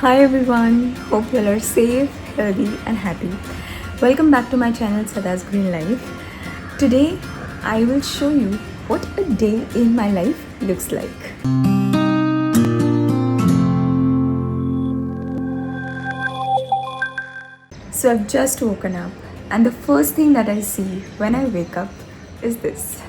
Hi everyone, hope you all are safe, healthy, and happy. Welcome back to my channel Sada's Green Life. Today, I will show you what a day in my life looks like. So, I've just woken up, and the first thing that I see when I wake up is this.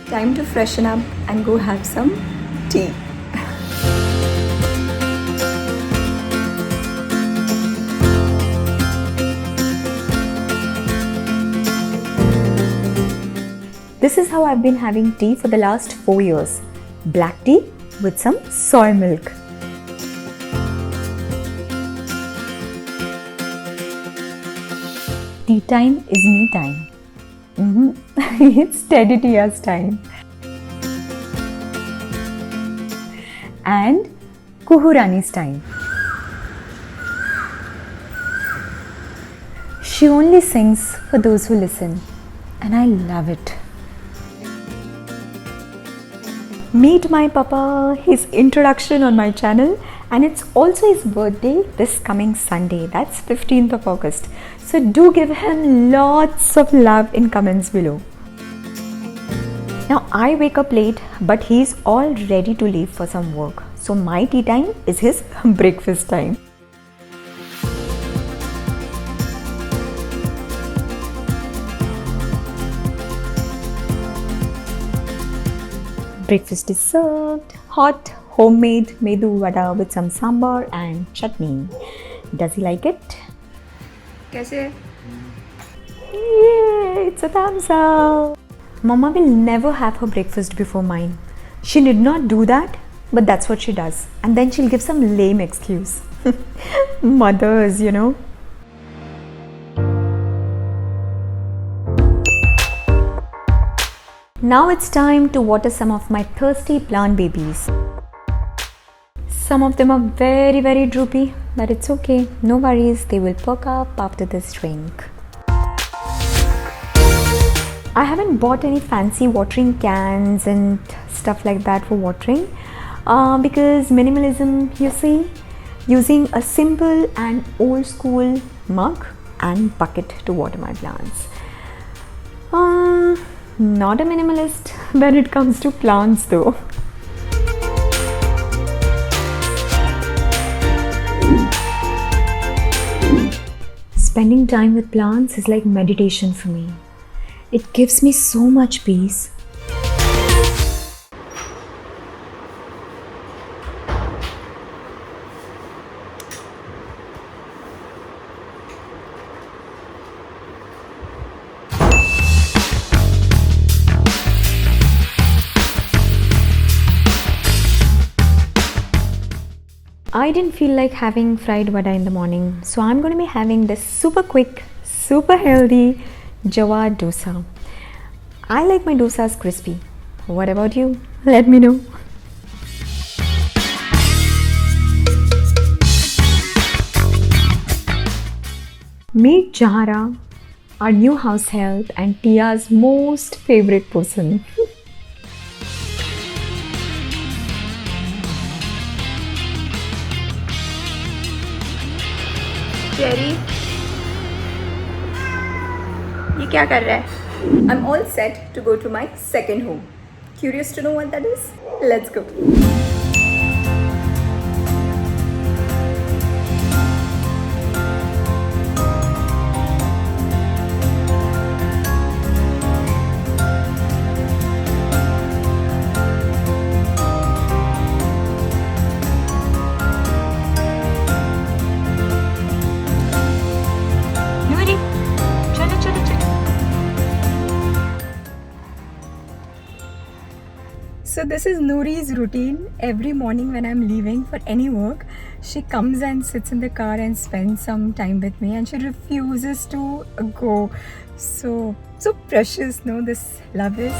Time to freshen up and go have some tea. This is how I've been having tea for the last 4 years. Black tea with some soy milk. Tea time is me time. It's Teddy Tia's time. And Kuhurani's time. She only sings for those who listen, and I love it. Meet my papa, his introduction on my channel, and it's also his birthday this coming Sunday. That's 15th of August. So do give him lots of love in comments below. Now I wake up late, but he's all ready to leave for some work. So my tea time is his breakfast time. Breakfast is served, hot, homemade medu vada with some sambar and chutney. Does he like it? Kaise? Yay, it's a thumbs up. Mama will never have her breakfast before mine. She did not do that, but that's what she does. And then she'll give some lame excuse. Mothers, you know. Now it's time to water some of my thirsty plant babies. Some of them are very droopy, but it's okay. No worries, they will perk up after this drink. I haven't bought any fancy watering cans and stuff like that for watering because minimalism, you see, using a simple and old school mug and bucket to water my plants. Not a minimalist when it comes to plants though. Spending time with plants is like meditation for me. It gives me so much peace. I didn't feel like having fried vada in the morning, so I'm going to be having this super quick, super healthy jawar dosa. I like my dosas crispy. What about you? Let me know. Meet Jahara, our new house help and Tia's most favorite person. Jerry, ये क्या कर रहा है? I'm all set to go to my second home. Curious to know what that is? Let's go. So this is Noori's routine. Every morning when I'm leaving for any work, she comes and sits in the car and spends some time with me, and she refuses to go. So precious, no? This love is.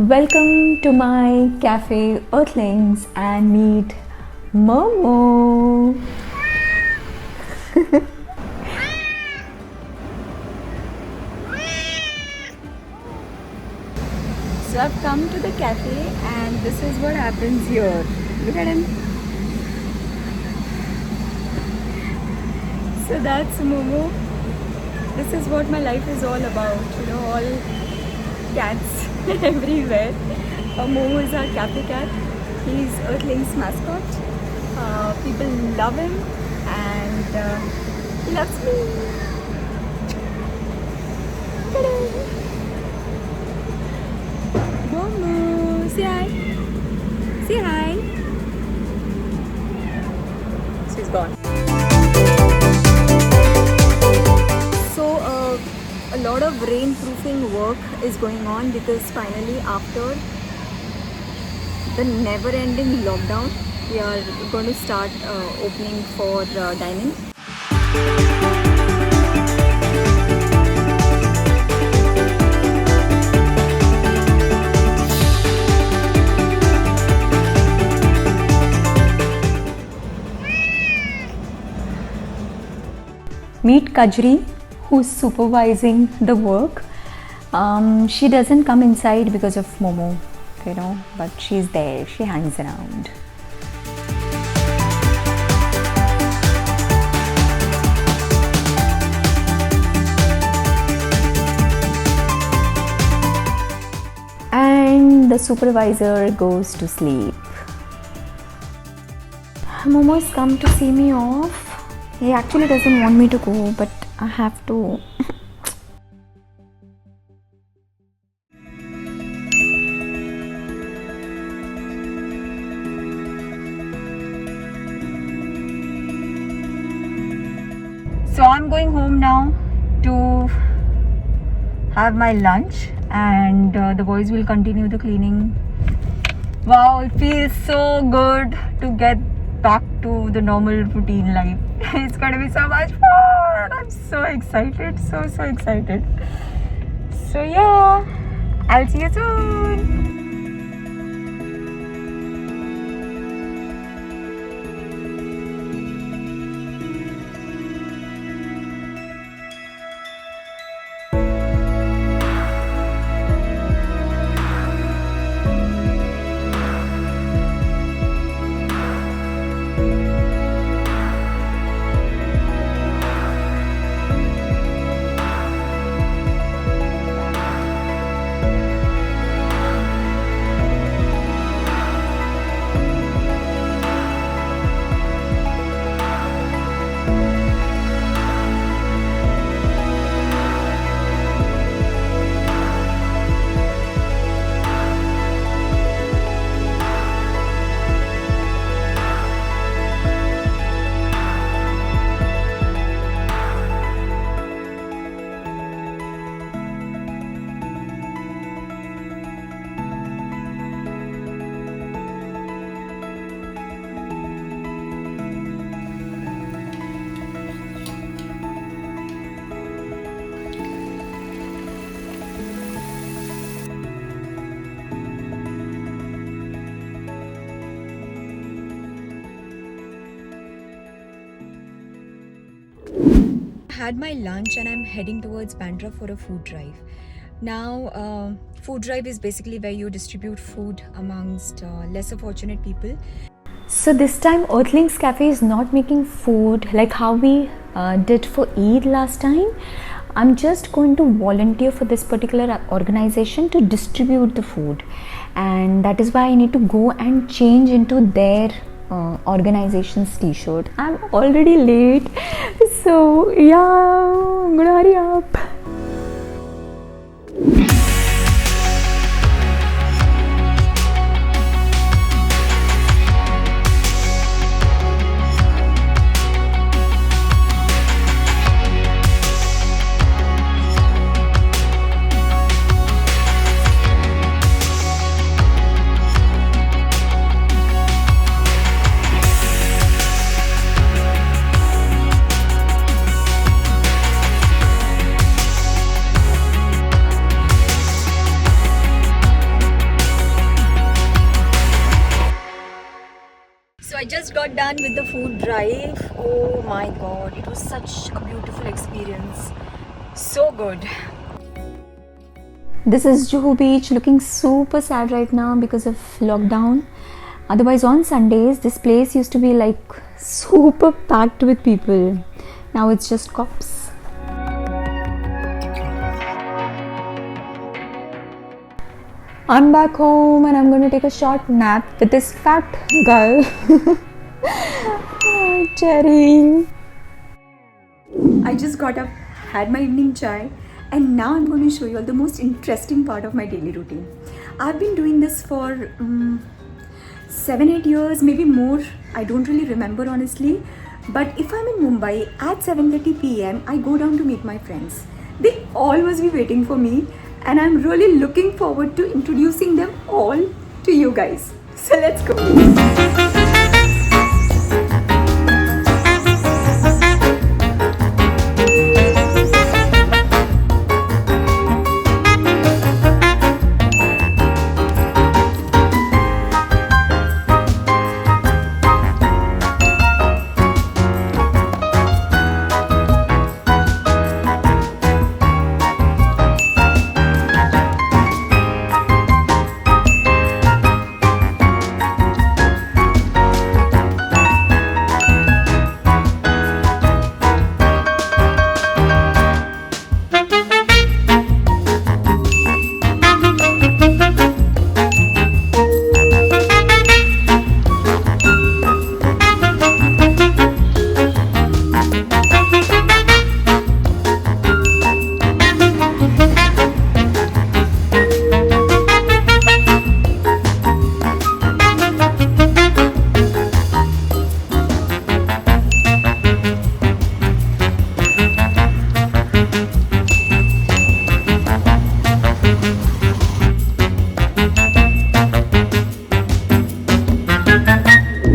Welcome to my cafe Earthlings and meet Momo. So I've come to the cafe and this is what happens here. Look at him. So that's Momo. This is what my life is all about, all cats everywhere. Momo is our cafe cat. He's Earthling's mascot. People love him and he loves me. Ta-da! Momo, say hi. Say hi. She's gone. So a lot of rainproofing work is going on because finally after the never-ending lockdown, we are going to start opening for dining. Meet Kajri, who's supervising the work. She doesn't come inside because of Momo, but she's there, she hangs around. And the supervisor goes to sleep. Momo's come to see me off. He actually doesn't want me to go, but I have to. So I'm going home now to have my lunch and the boys will continue the cleaning. Wow, it feels so good to get back to the normal routine life. It's gonna be so much fun. I'm so excited, so excited. So yeah, I'll see you soon. Had my lunch and I'm heading towards Bandra for a food drive. Now, food drive is basically where you distribute food amongst lesser fortunate people. So this time Earthlings Cafe is not making food like how we did for Eid last time. I'm just going to volunteer for this particular organization to distribute the food, and that is why I need to go and change into their organization's t-shirt. I'm already late, so yeah, I'm gonna hurry up. just got done with the food drive. Oh my god, it was such a beautiful experience. So good. This is Juhu Beach, looking super sad right now because of lockdown. Otherwise on Sundays this place used to be like super packed with people. Now it's just cops. I'm back home and I'm going to take a short nap with this fat guy. Oh, Cherry. I just got up, had my evening chai, and now I'm going to show you all the most interesting part of my daily routine. I've been doing this for 7-8 years, maybe more. I don't really remember honestly. But if I'm in Mumbai at 7:30 p.m, I go down to meet my friends. They always be waiting for me, and I'm really looking forward to introducing them all to you guys. So let's go.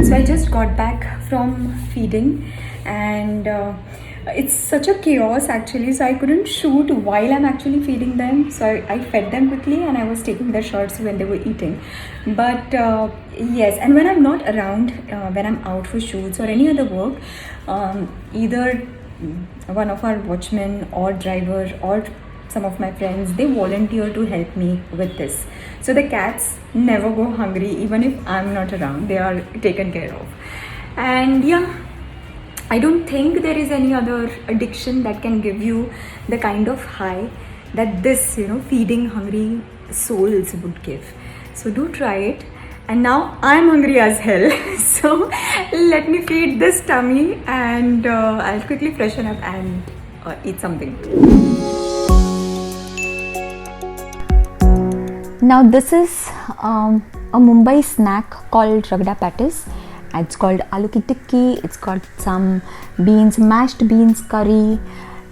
So I just got back from feeding, and it's such a chaos actually, so I couldn't shoot while I'm actually feeding them. So I fed them quickly and I was taking their shots when they were eating. But yes, and when I'm not around, when I'm out for shoots or any other work, either one of our watchmen or driver or some of my friends, they volunteer to help me with this. So the cats never go hungry even if I'm not around. They are taken care of. And yeah, I don't think there is any other addiction that can give you the kind of high that this, feeding hungry souls would give. So do try it. And now I'm hungry as hell. So let me feed this tummy, and I'll quickly freshen up and eat something. Now this is a Mumbai snack called Ragda Patties. It's called aloo ki tikki. It's got some beans, mashed beans curry,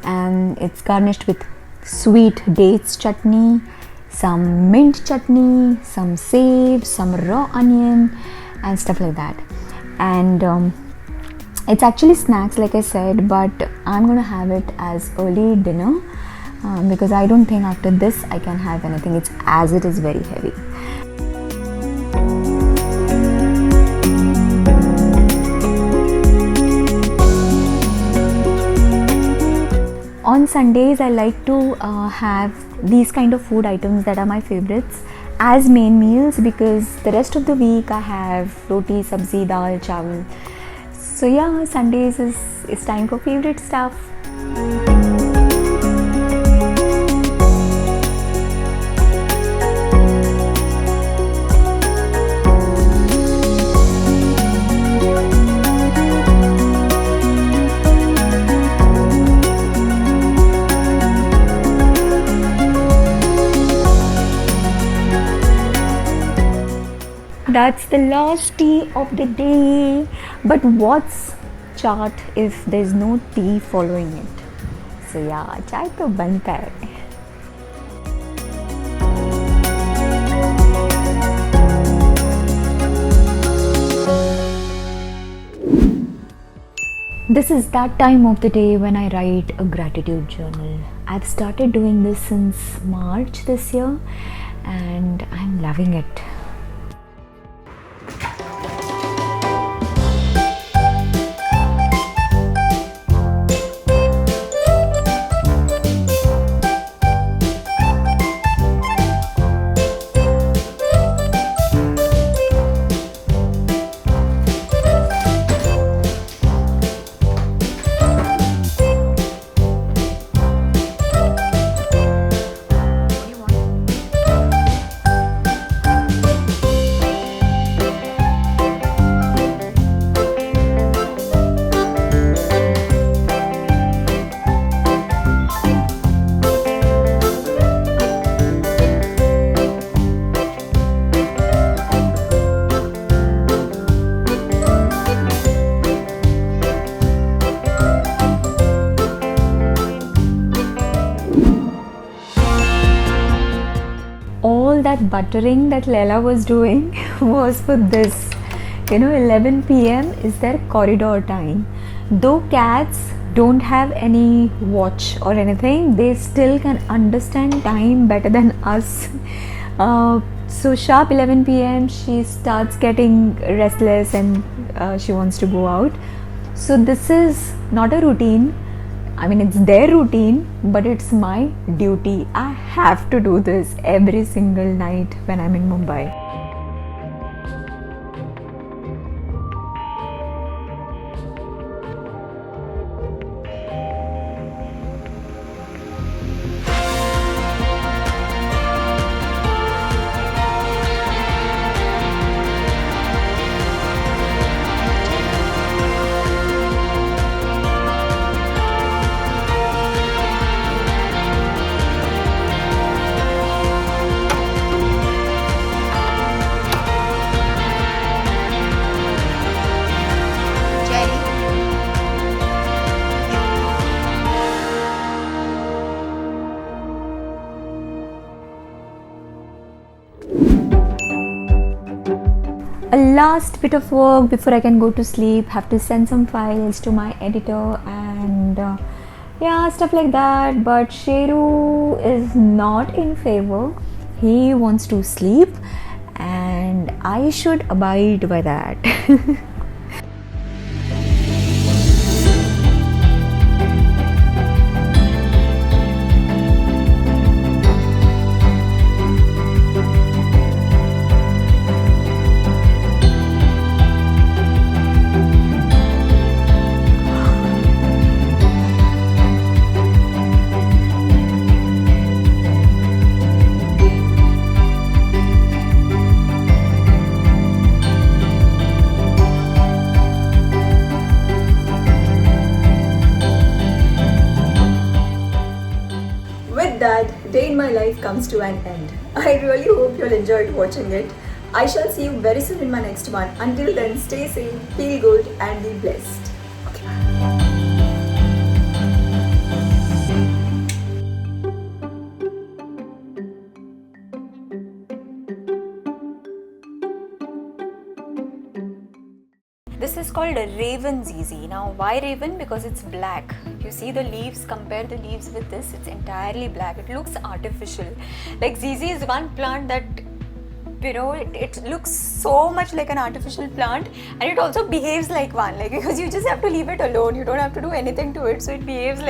and it's garnished with sweet dates chutney, some mint chutney, some save, some raw onion, and stuff like that. And it's actually snacks, like I said, but I'm gonna have it as early dinner. Because I don't think after this I can have anything. It's as it is very heavy. On Sundays I like to have these kind of food items that are my favorites as main meals, because the rest of the week I have roti, sabzi, dal, chawal. So yeah, Sundays is time for favorite stuff. That's the last tea of the day. But what's chart if there's no tea following it? So yeah, chai to banta hai. This is that time of the day when I write a gratitude journal. I've started doing this since March this year, and I'm loving it. that buttering that Leila was doing was for this. 11 p.m. is their corridor time. Though cats don't have any watch or anything, they still can understand time better than us. So sharp 11 p.m. she starts getting restless and she wants to go out. So this is not a routine. I mean, it's their routine, but it's my duty. I have to do this every single night when I'm in Mumbai. A last bit of work before I can go to sleep. Have to send some files to my editor and yeah, stuff like that. But Sheru is not in favor. He wants to sleep and I should abide by that. That day in my life comes to an end. I really hope you'll enjoyed watching it. I shall see you very soon in my next one. Until then, stay safe, feel good and be blessed. This is called a raven zizi. Now why raven? Because it's black. You see the leaves, compare the leaves with this, it's entirely black. It looks artificial. Like zizi is one plant that, it looks so much like an artificial plant and it also behaves like one. Like, because you just have to leave it alone. You don't have to do anything to it. So it behaves like